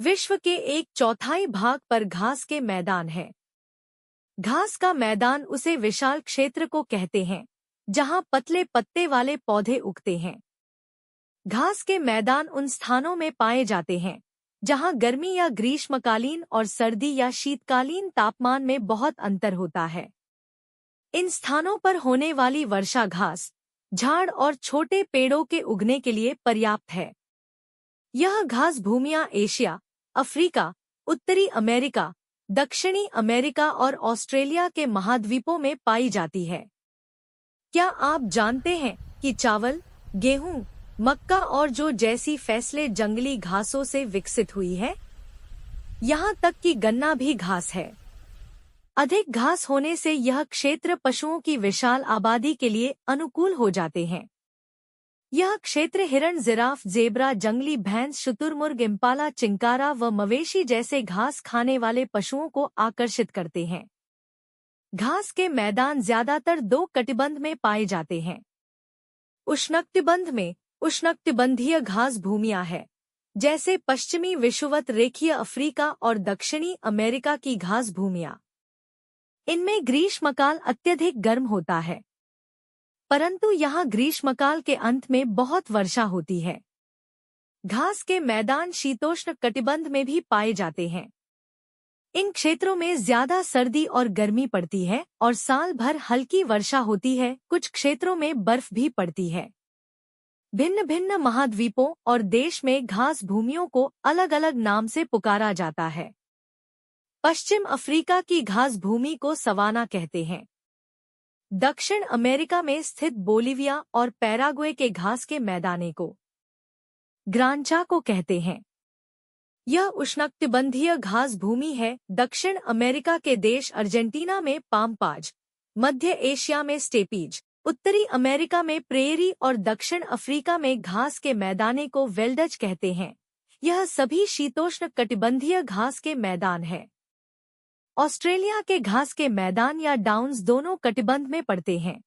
विश्व के एक चौथाई भाग पर घास के मैदान है। घास का मैदान उसे विशाल क्षेत्र को कहते हैं जहां पतले पत्ते वाले पौधे उगते हैं। घास के मैदान उन स्थानों में पाए जाते हैं जहां गर्मी या ग्रीष्मकालीन और सर्दी या शीतकालीन तापमान में बहुत अंतर होता है। इन स्थानों पर होने वाली वर्षा घास, झाड़ और छोटे पेड़ों के उगने के लिए पर्याप्त है। यह घास भूमियां एशिया, अफ्रीका, उत्तरी अमेरिका, दक्षिणी अमेरिका और ऑस्ट्रेलिया के महाद्वीपों में पाई जाती है। क्या आप जानते हैं कि चावल, गेहूं, मक्का और जौ जैसी फसलें जंगली घासों से विकसित हुई है? यहाँ तक कि गन्ना भी घास है। अधिक घास होने से यह क्षेत्र पशुओं की विशाल आबादी के लिए अनुकूल हो जाते हैं। यह क्षेत्र हिरण, जिराफ, जेब्रा, जंगली भैंस, शुतुरमुर्ग, इम्पाला, चिंकारा व मवेशी जैसे घास खाने वाले पशुओं को आकर्षित करते हैं। घास के मैदान ज्यादातर दो कटिबंध में पाए जाते हैं। उष्णकटिबंध में उष्णकटिबंधीय घास भूमियां है, जैसे पश्चिमी विषुवत रेखीय अफ्रीका और दक्षिणी अमेरिका की घास भूमियां। इनमें ग्रीष्मकाल अत्यधिक गर्म होता है, परंतु यहाँ ग्रीष्मकाल के अंत में बहुत वर्षा होती है। घास के मैदान शीतोष्ण कटिबंध में भी पाए जाते हैं। इन क्षेत्रों में ज्यादा सर्दी और गर्मी पड़ती है और साल भर हल्की वर्षा होती है। कुछ क्षेत्रों में बर्फ भी पड़ती है। भिन्न भिन्न महाद्वीपों और देश में घास भूमियों को अलग अलग नाम से पुकारा जाता है। पश्चिम अफ्रीका की घास भूमि को सवाना कहते हैं। दक्षिण अमेरिका में स्थित बोलिविया और पैराग्वे के घास के मैदाने को ग्रांचा को कहते हैं। यह उष्णकटिबंधीय घास भूमि है। दक्षिण अमेरिका के देश अर्जेंटीना में पाम्पाज, मध्य एशिया में स्टेपीज, उत्तरी अमेरिका में प्रेयरी और दक्षिण अफ्रीका में घास के मैदाने को वेल्डज कहते हैं। यह सभी शीतोष्ण कटिबंधीय घास के मैदान है। ऑस्ट्रेलिया के घास के मैदान या डाउन्स दोनों कटिबंध में पड़ते हैं।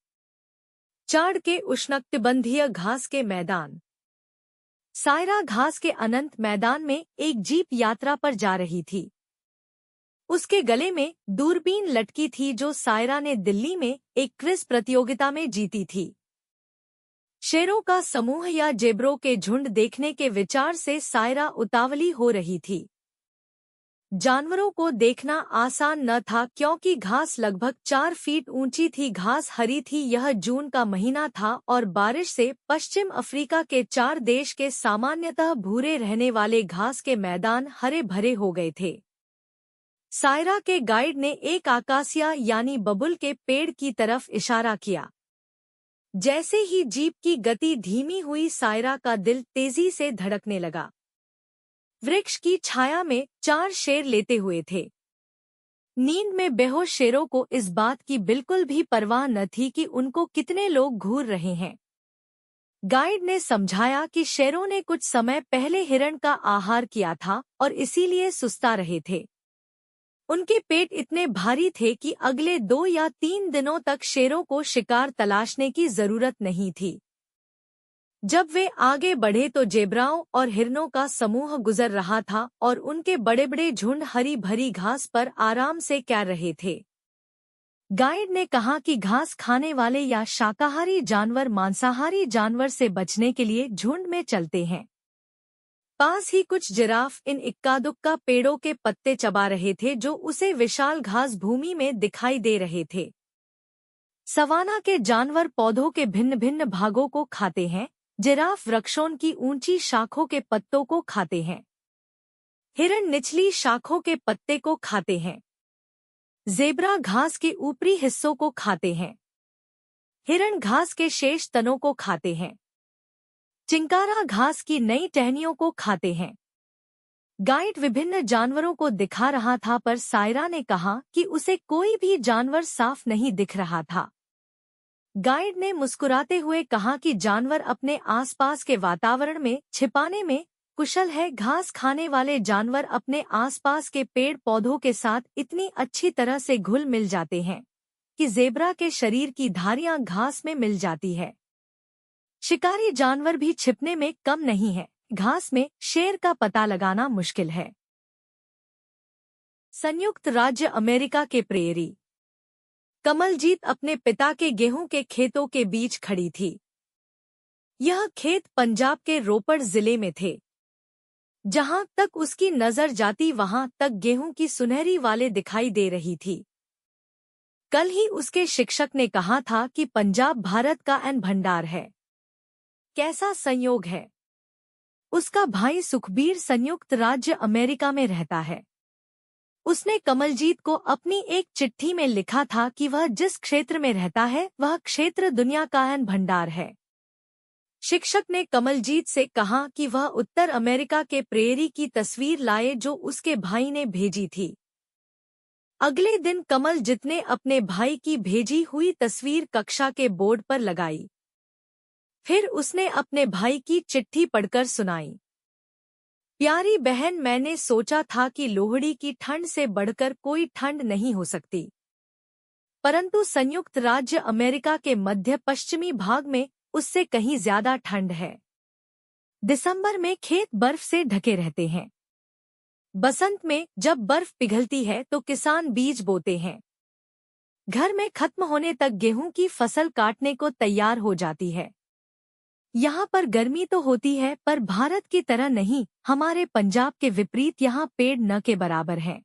चाड के उष्णकटिबंधीय घास के मैदान। सायरा घास के अनंत मैदान में एक जीप यात्रा पर जा रही थी। उसके गले में दूरबीन लटकी थी जो सायरा ने दिल्ली में एक क्विज प्रतियोगिता में जीती थी। शेरों का समूह या जेब्रों के झुंड देखने के विचार से सायरा उतावली हो रही थी। जानवरों को देखना आसान न था क्योंकि घास लगभग 4 फीट ऊंची थी। घास हरी थी। यह जून का महीना था और बारिश से पश्चिम अफ्रीका के 4 देश के सामान्यतः भूरे रहने वाले घास के मैदान हरे भरे हो गए थे। सायरा के गाइड ने एक आकासिया यानी बबुल के पेड़ की तरफ इशारा किया। जैसे ही जीप की गति धीमी हुई, सायरा का दिल तेजी से धड़कने लगा। वृक्ष की छाया में 4 शेर लेटे हुए थे। नींद में बेहोश शेरों को इस बात की बिल्कुल भी परवाह न थी कि उनको कितने लोग घूर रहे हैं। गाइड ने समझाया कि शेरों ने कुछ समय पहले हिरण का आहार किया था और इसीलिए सुस्ता रहे थे। उनके पेट इतने भारी थे कि अगले 2 या 3 दिनों तक शेरों को शिकार तलाशने की जरूरत नहीं थी। जब वे आगे बढ़े तो जेब्राओं और हिरनों का समूह गुजर रहा था और उनके बड़े बड़े झुंड हरी भरी घास पर आराम से कैर रहे थे। गाइड ने कहा कि घास खाने वाले या शाकाहारी जानवर मांसाहारी जानवर से बचने के लिए झुंड में चलते हैं। पास ही कुछ जिराफ इन इक्का दुक्का पेड़ों के पत्ते चबा रहे थे जो उसे विशाल घास भूमि में दिखाई दे रहे थे। सवाना के जानवर पौधों के भिन्न भिन्न भागों को खाते हैं। जिराफ वृक्षों की ऊंची शाखों के पत्तों को खाते हैं। हिरण निचली शाखों के पत्ते को खाते हैं। जेब्रा घास के ऊपरी हिस्सों को खाते हैं। हिरण घास के शेष तनों को खाते हैं। चिंकारा घास की नई टहनियों को खाते हैं। गाइड विभिन्न जानवरों को दिखा रहा था पर सायरा ने कहा कि उसे कोई भी जानवर साफ नहीं दिख रहा था। गाइड ने मुस्कुराते हुए कहा कि जानवर अपने आसपास के वातावरण में छिपाने में कुशल है। घास खाने वाले जानवर अपने आसपास के पेड़ पौधों के साथ इतनी अच्छी तरह से घुल मिल जाते हैं कि जेब्रा के शरीर की धारियां घास में मिल जाती है। शिकारी जानवर भी छिपने में कम नहीं है। घास में शेर का पता लगाना मुश्किल है। संयुक्त राज्य अमेरिका के प्रेरी। कमलजीत अपने पिता के गेहूं के खेतों के बीच खड़ी थी। यह खेत पंजाब के रोपड़ जिले में थे। जहां तक उसकी नजर जाती वहां तक गेहूं की सुनहरी वाले दिखाई दे रही थी। कल ही उसके शिक्षक ने कहा था कि पंजाब भारत का अन्न भंडार है। कैसा संयोग है। उसका भाई सुखबीर संयुक्त राज्य अमेरिका में रहता है। उसने कमलजीत को अपनी एक चिट्ठी में लिखा था कि वह जिस क्षेत्र में रहता है वह क्षेत्र दुनिया का अन्न भंडार है। शिक्षक ने कमलजीत से कहा कि वह उत्तर अमेरिका के प्रेरी की तस्वीर लाए जो उसके भाई ने भेजी थी। अगले दिन कमलजीत ने अपने भाई की भेजी हुई तस्वीर कक्षा के बोर्ड पर लगाई। फिर उसने अपने भाई की चिट्ठी पढ़कर सुनाई। प्यारी बहन, मैंने सोचा था कि लोहड़ी की ठंड से बढ़कर कोई ठंड नहीं हो सकती, परंतु संयुक्त राज्य अमेरिका के मध्य पश्चिमी भाग में उससे कहीं ज्यादा ठंड है। दिसंबर में खेत बर्फ से ढके रहते हैं। बसंत में जब बर्फ पिघलती है तो किसान बीज बोते हैं। घर में खत्म होने तक गेहूं की फसल काटने को तैयार हो जाती है। यहाँ पर गर्मी तो होती है पर भारत की तरह नहीं। हमारे पंजाब के विपरीत यहाँ पेड़ न के बराबर हैं।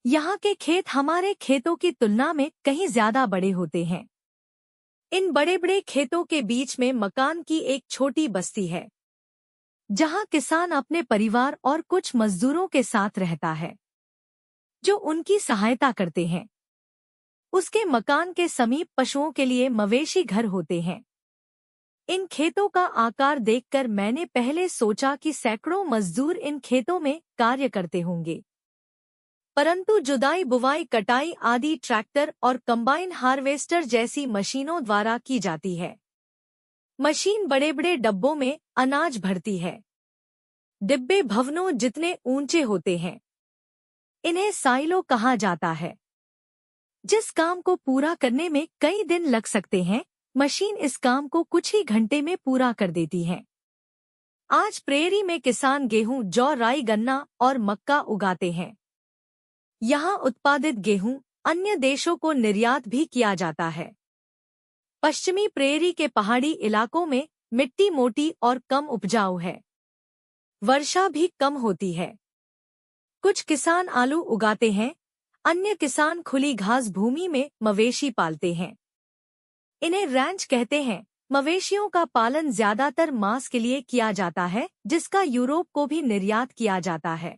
यहाँ के खेत हमारे खेतों की तुलना में कहीं ज्यादा बड़े होते हैं। इन बड़े बड़े खेतों के बीच में मकान की एक छोटी बस्ती है, जहाँ किसान अपने परिवार और कुछ मजदूरों के साथ रहता है, जो उनकी सहायता करते हैं। उसके मकान के समीप पशुओं के लिए मवेशी घर होते हैं। इन खेतों का आकार देखकर मैंने पहले सोचा कि सैकड़ों मजदूर इन खेतों में कार्य करते होंगे, परंतु जुदाई, बुवाई, कटाई आदि ट्रैक्टर और कंबाइन हार्वेस्टर जैसी मशीनों द्वारा की जाती है। मशीन बड़े बड़े डब्बों में अनाज भरती है। डिब्बे भवनों जितने ऊंचे होते हैं। इन्हें साइलो कहा जाता है। जिस काम को पूरा करने में कई दिन लग सकते हैं, मशीन इस काम को कुछ ही घंटे में पूरा कर देती है। आज प्रेरी में किसान गेहूं, जौ, राई, गन्ना और मक्का उगाते हैं। यहाँ उत्पादित गेहूं अन्य देशों को निर्यात भी किया जाता है। पश्चिमी प्रेरी के पहाड़ी इलाकों में मिट्टी मोटी और कम उपजाऊ है। वर्षा भी कम होती है। कुछ किसान आलू उगाते हैं, अन्य किसान खुली घास भूमि में मवेशी पालते हैं। इन्हें रैंच कहते हैं। मवेशियों का पालन ज्यादातर मांस के लिए किया जाता है, जिसका यूरोप को भी निर्यात किया जाता है।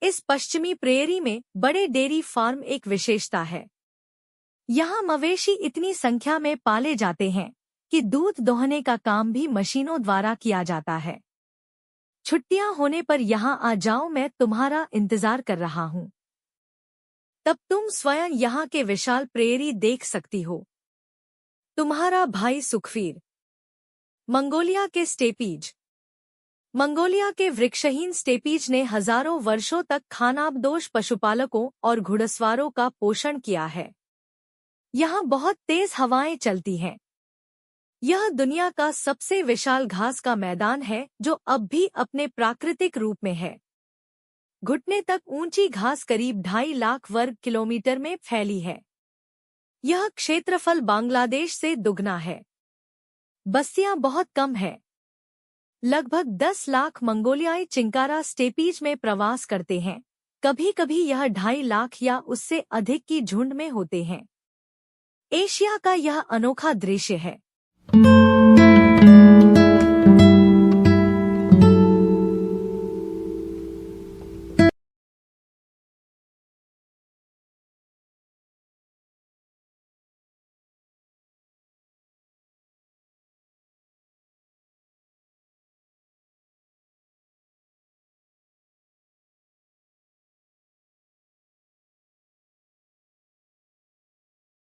इस पश्चिमी प्रेरी में बड़े डेयरी फार्म एक विशेषता है। यहाँ मवेशी इतनी संख्या में पाले जाते हैं कि दूध दोहने का काम भी मशीनों द्वारा किया जाता है। छुट्टियां होने पर यहाँ आ जाओ, मैं तुम्हारा इंतजार कर रहा हूँ। तब तुम स्वयं यहाँ के विशाल प्रेरी देख सकती हो। तुम्हारा भाई सुखबीर। मंगोलिया के स्टेपीज। मंगोलिया के वृक्षहीन स्टेपीज ने हजारों वर्षों तक खानाबदोश पशुपालकों और घुड़सवारों का पोषण किया है। यहाँ बहुत तेज हवाएं चलती हैं। यह दुनिया का सबसे विशाल घास का मैदान है, जो अब भी अपने प्राकृतिक रूप में है। घुटने तक ऊंची घास करीब 2.5 लाख वर्ग किलोमीटर में फैली है। यह क्षेत्रफल बांग्लादेश से दुगना है। बस्तियां बहुत कम है। लगभग 10 लाख मंगोलियाई चिंकारा स्टेपीज में प्रवास करते हैं। कभी कभी यह 2.5 लाख या उससे अधिक की झुंड में होते हैं। एशिया का यह अनोखा दृश्य है।